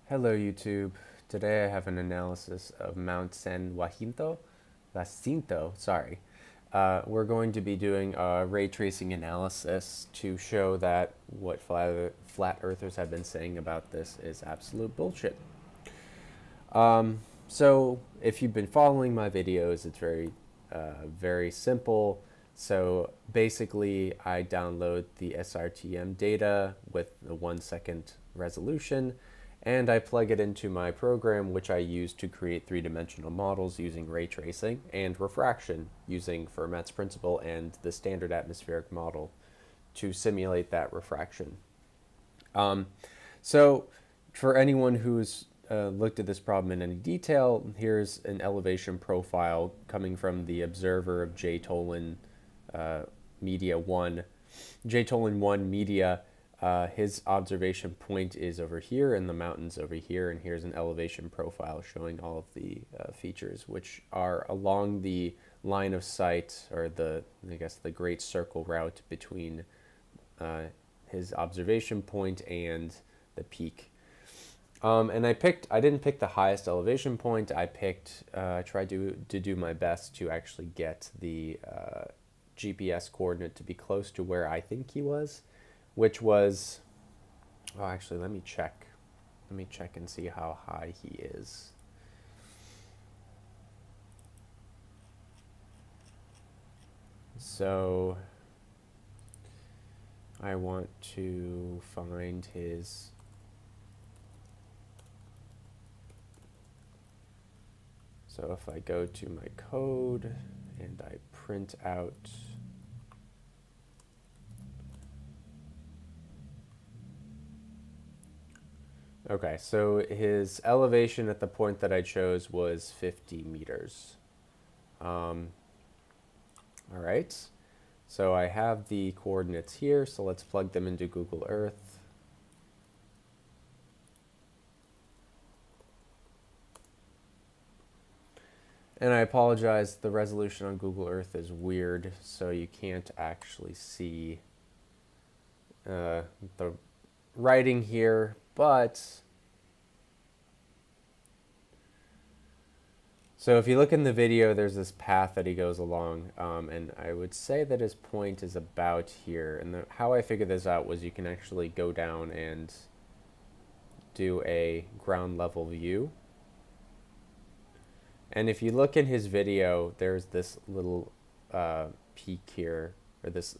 Hello YouTube. Today I have an analysis of Mount San Jacinto, sorry. We're going to be doing a ray tracing analysis to show that what flat earthers have been saying about this is absolute bullshit. So if you've been following my videos, it's very simple. So basically I download the SRTM data with the 1 second resolution, and I plug it into my program, which I use to create three-dimensional models using ray tracing and refraction using Fermat's principle and the standard atmospheric model to simulate that refraction. So for anyone who's looked at this problem in any detail, here's an elevation profile coming from the observer of JTolan Media1. JTolan 1 Media, his observation point is over here and the mountains over here, and here's an elevation profile showing all of the features which are along the line of sight, or the great circle route between his observation point and the peak. And I didn't pick the highest elevation point. I tried to do my best to actually get the GPS coordinate to be close to where I think he was, which was, oh, actually, let me check and see how high he is. So I want to find his, so if I go to my code and I print out okay, so his elevation at the point that I chose was 50 meters. All right, so I have the coordinates here, so let's plug them into Google Earth. And I apologize, the resolution on Google Earth is weird, so you can't actually see the writing here, but so if you look in the video, there's this path that he goes along, and I would say that his point is about here. And how I figured this out was you can actually go down and do a ground level view. And if you look in his video, there's this little peak here, or this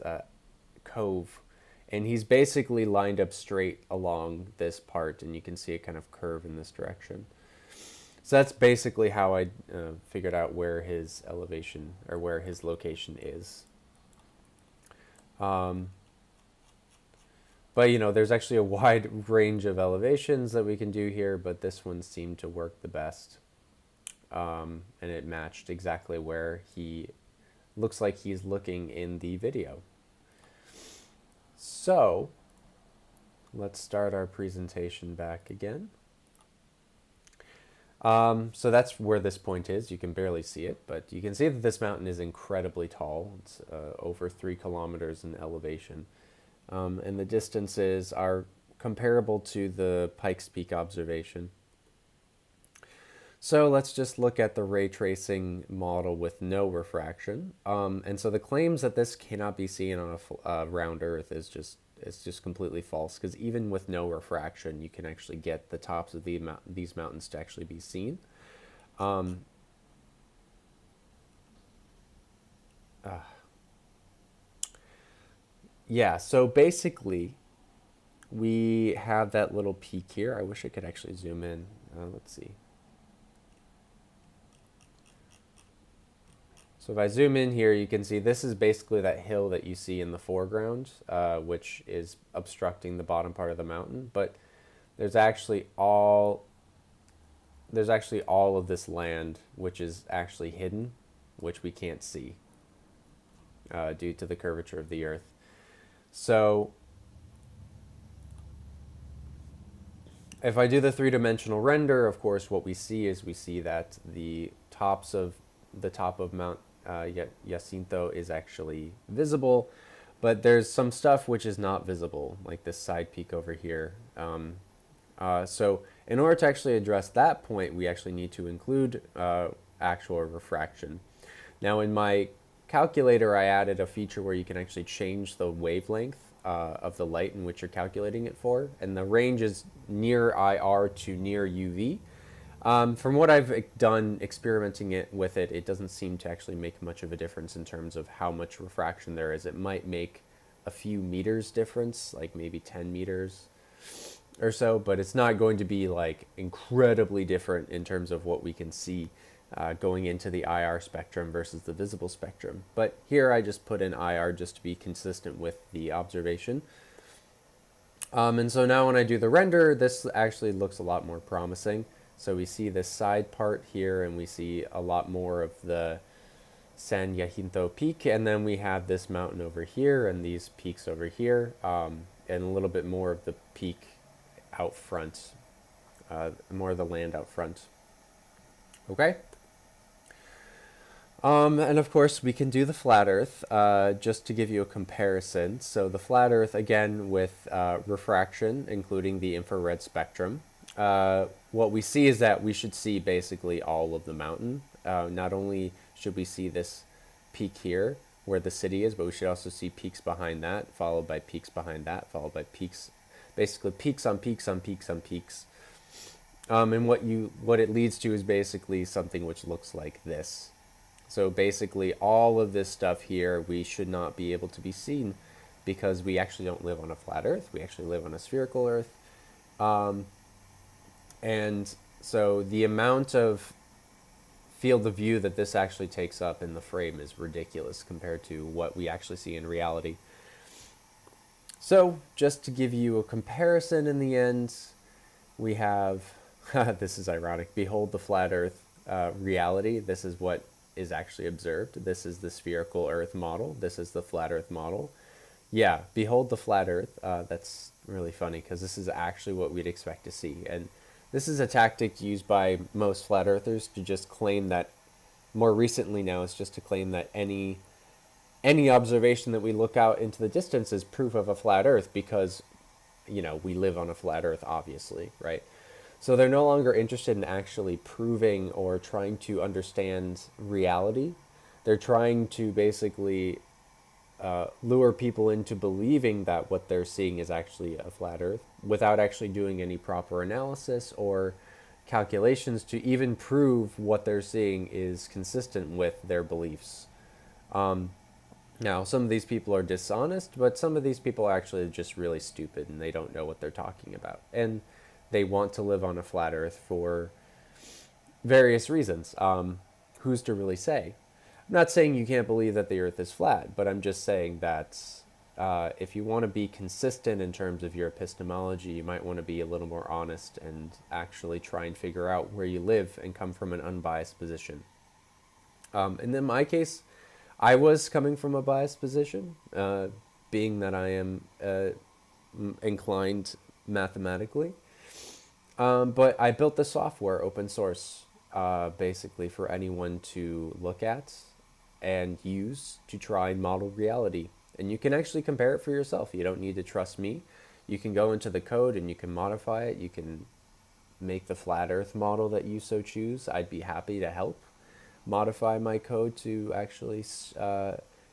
cove, and he's basically lined up straight along this part, and you can see it kind of curve in this direction. So that's basically how I figured out where his elevation, or where his location is. But you know, there's actually a wide range of elevations that we can do here, but this one seemed to work the best. And it matched exactly where he looks like he's looking in the video. So let's start our presentation back again. So that's where this point is. You can barely see it, but you can see that this mountain is incredibly tall. It's over 3 kilometers in elevation. And the distances are comparable to the Pikes Peak observation. So let's just look at the ray tracing model with no refraction. And so the claims that this cannot be seen on a round Earth is just completely false, because even with no refraction, you can actually get the tops of these mountains to actually be seen. Yeah, so basically, we have that little peak here. I wish I could actually zoom in. Let's see. So if I zoom in here, you can see this is basically that hill that you see in the foreground, which is obstructing the bottom part of the mountain. But there's actually all of this land which is actually hidden, which we can't see due to the curvature of the Earth. So if I do the three-dimensional render, of course, what we see is that the top of Mount Jacinto is actually visible, but there's some stuff which is not visible, like this side peak over here. So In order to actually address that point, we actually need to include actual refraction. Now in my calculator, I added a feature where you can actually change the wavelength of the light in which you're calculating it for, and the range is near IR to near UV. From what I've done experimenting with it, it doesn't seem to actually make much of a difference in terms of how much refraction there is. It might make a few meters difference, like maybe 10 meters or so, but it's not going to be like incredibly different in terms of what we can see going into the IR spectrum versus the visible spectrum. But here I just put in IR just to be consistent with the observation. And so now when I do the render, this actually looks a lot more promising. So we see this side part here, and we see a lot more of the San Jacinto peak, and then we have this mountain over here and these peaks over here, and a little bit more of the peak out front, more of the land out front. Okay? And of course, we can do the flat Earth just to give you a comparison. So the flat Earth, again, with refraction, including the infrared spectrum. What we see is that we should see basically all of the mountain. Not only should we see this peak here, where the city is, but we should also see peaks behind that, followed by peaks behind that, followed by peaks, basically peaks on peaks on peaks on peaks. And what it leads to is basically something which looks like this. So basically all of this stuff here, we should not be able to be seen because we actually don't live on a flat Earth. We actually live on a spherical Earth. And so the amount of field of view that this actually takes up in the frame is ridiculous compared to what we actually see in reality. So just to give you a comparison in the end, we have, this is ironic, behold the flat Earth reality. This is what is actually observed. This is the spherical Earth model. This is the flat Earth model. Yeah, behold the flat Earth. That's really funny because this is actually what we'd expect to see. And this is a tactic used by most flat earthers to just claim that, more recently now, it's just to claim that any observation that we look out into the distance is proof of a flat Earth because, you know, we live on a flat Earth, obviously, right? So they're no longer interested in actually proving or trying to understand reality. They're trying to basically lure people into believing that what they're seeing is actually a flat Earth without actually doing any proper analysis or calculations to even prove what they're seeing is consistent with their beliefs. Now, some of these people are dishonest, but some of these people are actually just really stupid and they don't know what they're talking about. And they want to live on a flat Earth for various reasons. Who's to really say? I'm not saying you can't believe that the Earth is flat, but I'm just saying that if you want to be consistent in terms of your epistemology, you might want to be a little more honest and actually try and figure out where you live and come from an unbiased position. And in my case, I was coming from a biased position, being that I am inclined mathematically. But I built the software open source, basically for anyone to look at and use to try and model reality. And you can actually compare it for yourself. You don't need to trust me. You can go into the code and you can modify it. You can make the flat Earth model that you so choose. I'd be happy to help modify my code to actually,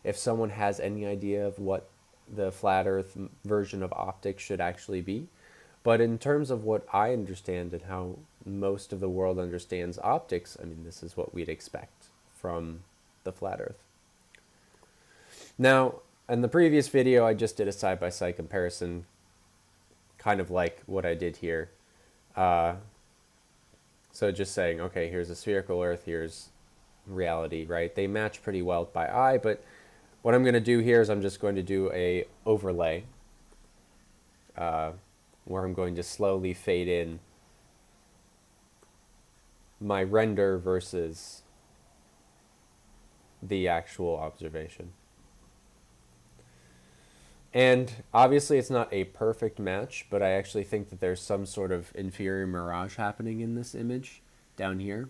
if someone has any idea of what the flat Earth version of optics should actually be. But in terms of what I understand and how most of the world understands optics, I mean, this is what we'd expect from the flat Earth. Now, in the previous video, I just did a side-by-side comparison, kind of like what I did here. So just saying, okay, here's a spherical Earth, here's reality, right? They match pretty well by eye, but what I'm going to do here is I'm just going to do a overlay, where I'm going to slowly fade in my render versus the actual observation. And obviously it's not a perfect match, but I actually think that there's some sort of inferior mirage happening in this image down here,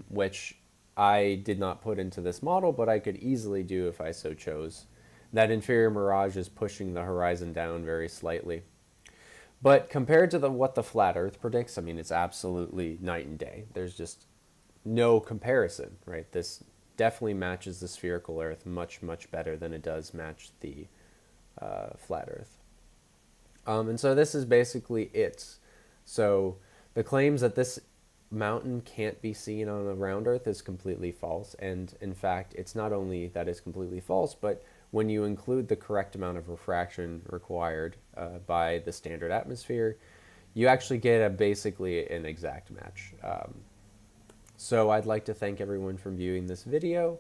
which I did not put into this model, but I could easily do if I so chose. That inferior mirage is pushing the horizon down very slightly. But compared to what the flat Earth predicts, I mean, it's absolutely night and day. There's just no comparison, right? This definitely matches the spherical Earth much, much better than it does match the flat Earth. And so this is basically it. So the claims that this mountain can't be seen on a round Earth is completely false. And in fact, it's not only that it's completely false, but when you include the correct amount of refraction required by the standard atmosphere, you actually get basically an exact match. So I'd like to thank everyone for viewing this video.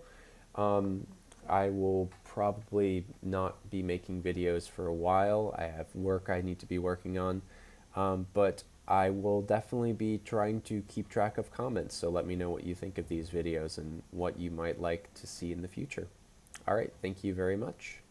I will probably not be making videos for a while. I have work I need to be working on, but I will definitely be trying to keep track of comments, so let me know what you think of these videos and what you might like to see in the future. All right, thank you very much.